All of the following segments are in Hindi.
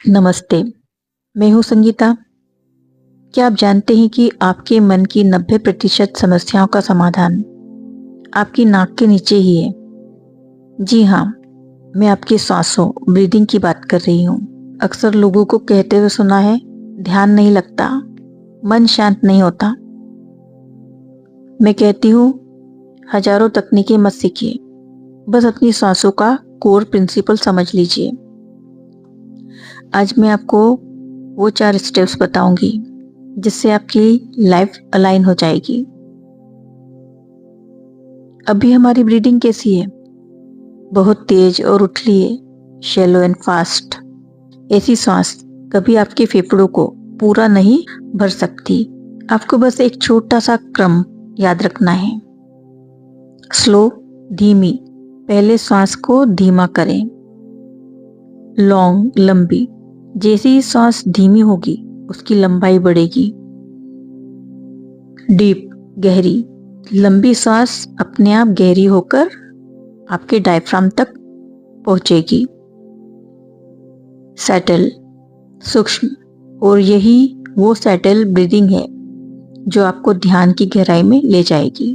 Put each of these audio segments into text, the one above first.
नमस्ते, मैं हूँ संगीता। क्या आप जानते हैं कि आपके मन की 90% समस्याओं का समाधान आपकी नाक के नीचे ही है? जी हाँ, मैं आपकी सांसों ब्रीदिंग की बात कर रही हूँ। अक्सर लोगों को कहते हुए सुना है, ध्यान नहीं लगता, मन शांत नहीं होता। मैं कहती हूँ, हजारों तकनीकें मत सीखिए, बस अपनी सांसों का कोर प्रिंसिपल समझ लीजिए। आज मैं आपको वो 4 स्टेप्स बताऊंगी जिससे आपकी लाइफ अलाइन हो जाएगी। अभी हमारी ब्रीदिंग कैसी है? बहुत तेज और उथली है, शैलो एंड फास्ट। ऐसी सांस कभी आपके फेफड़ों को पूरा नहीं भर सकती। आपको बस एक छोटा सा क्रम याद रखना है। स्लो, धीमी। पहले सांस को धीमा करें। लॉन्ग, लंबी। जैसे ही सांस धीमी होगी उसकी लंबाई बढ़ेगी। डीप, गहरी। लंबी सांस अपने आप गहरी होकर आपके डायफ्राम तक पहुंचेगी। सेटल, सूक्ष्म। और यही वो सेटल ब्रीदिंग है जो आपको ध्यान की गहराई में ले जाएगी।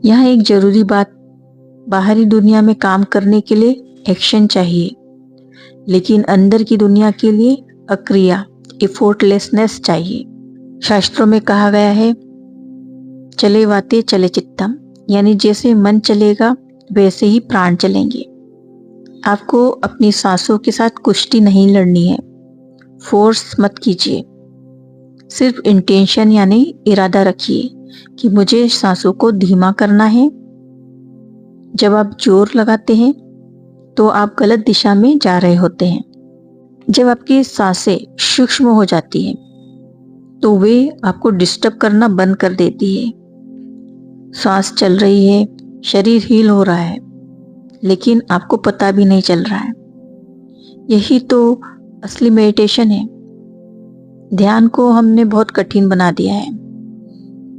यहाँ एक जरूरी बात, बाहरी दुनिया में काम करने के लिए एक्शन चाहिए, लेकिन अंदर की दुनिया के लिए अक्रिया, एफोर्टलेसनेस चाहिए। शास्त्रों में कहा गया है, चले वाते चले चित्तम, यानी जैसे मन चलेगा वैसे ही प्राण चलेंगे। आपको अपनी सांसों के साथ कुश्ती नहीं लड़नी है। फोर्स मत कीजिए, सिर्फ इंटेंशन यानी इरादा रखिए कि मुझे सांसों को धीमा करना है। जब आप जोर लगाते हैं तो आप गलत दिशा में जा रहे होते हैं। जब आपकी सांसें सूक्ष्म हो जाती हैं तो वे आपको डिस्टर्ब करना बंद कर देती है। सांस चल रही है, शरीर हील हो रहा है, लेकिन आपको पता भी नहीं चल रहा है। यही तो असली मेडिटेशन है। ध्यान को हमने बहुत कठिन बना दिया है,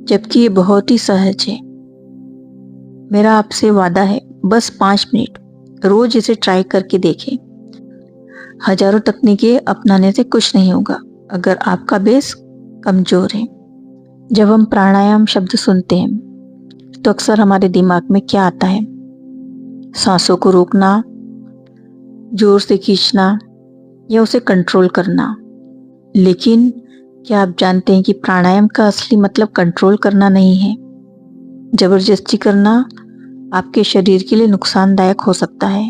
जबकि ये बहुत ही सहज है। मेरा आपसे वादा है, बस 5 मिनट रोज इसे ट्राई करके देखें। हजारों तकनीकें अपनाने से कुछ नहीं होगा अगर आपका बेस कमजोर है। जब हम प्राणायाम शब्द सुनते हैं तो अक्सर हमारे दिमाग में क्या आता है? सांसों को रोकना, जोर से खींचना या उसे कंट्रोल करना। लेकिन क्या आप जानते हैं कि प्राणायाम का असली मतलब कंट्रोल करना नहीं है? जबरदस्ती करना आपके शरीर के लिए नुकसानदायक हो सकता है।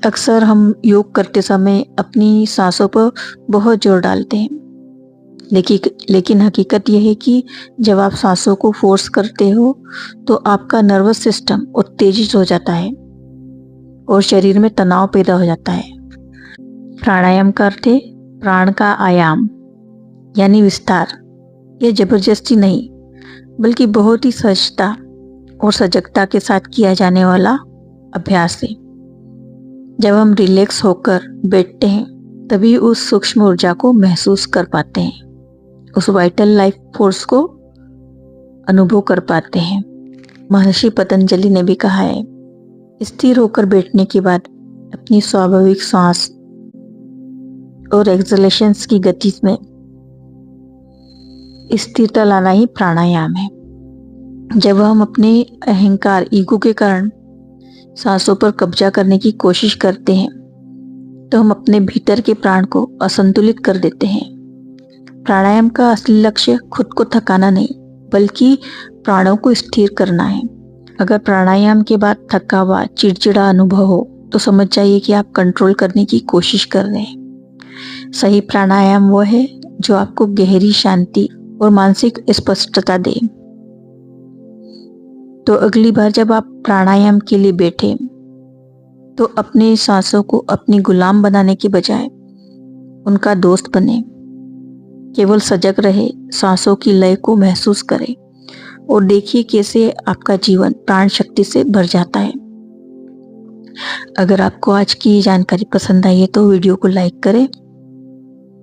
अक्सर हम योग करते समय अपनी सांसों पर बहुत जोर डालते हैं, लेकिन हकीकत यह है कि जब आप सांसों को फोर्स करते हो तो आपका नर्वस सिस्टम उत्तेजित हो जाता है और शरीर में तनाव पैदा हो जाता है। प्राणायाम का अर्थ है प्राण का आयाम यानी विस्तार। यह जबरदस्ती नहीं, बल्कि बहुत ही सहजता और सजगता के साथ किया जाने वाला अभ्यास है। जब हम रिलैक्स होकर बैठते हैं तभी उस सूक्ष्म ऊर्जा को महसूस कर पाते हैं, उस वाइटल लाइफ फोर्स को अनुभव कर पाते हैं। महर्षि पतंजलि ने भी कहा है, स्थिर होकर बैठने के बाद अपनी स्वाभाविक सांस और एक्सलेशंस की गति में स्थिरता लाना ही प्राणायाम है। जब हम अपने अहंकार, ईगो के कारण सांसों पर कब्जा करने की कोशिश करते हैं तो हम अपने भीतर के प्राण को असंतुलित कर देते हैं। प्राणायाम का असली लक्ष्य खुद को थकाना नहीं, बल्कि प्राणों को स्थिर करना है। अगर प्राणायाम के बाद थका हुआ, चिड़चिड़ा अनुभव हो तो समझ जाइए कि आप कंट्रोल करने की कोशिश कर रहे हैं। सही प्राणायाम वो है जो आपको गहरी शांति और मानसिक स्पष्टता दे। तो अगली बार जब आप प्राणायाम के लिए बैठे तो अपने सांसों को अपनी गुलाम बनाने के बजाय उनका दोस्त बने। केवल सजग रहे, सांसों की लय को महसूस करें और देखिए कैसे आपका जीवन प्राण शक्ति से भर जाता है। अगर आपको आज की जानकारी पसंद आई है तो वीडियो को लाइक करें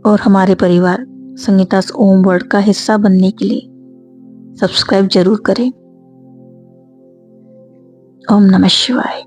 और हमारे परिवार संगीतास ओम वर्ल्ड का हिस्सा बनने के लिए सब्सक्राइब जरूर करें। ओम नमः शिवाय।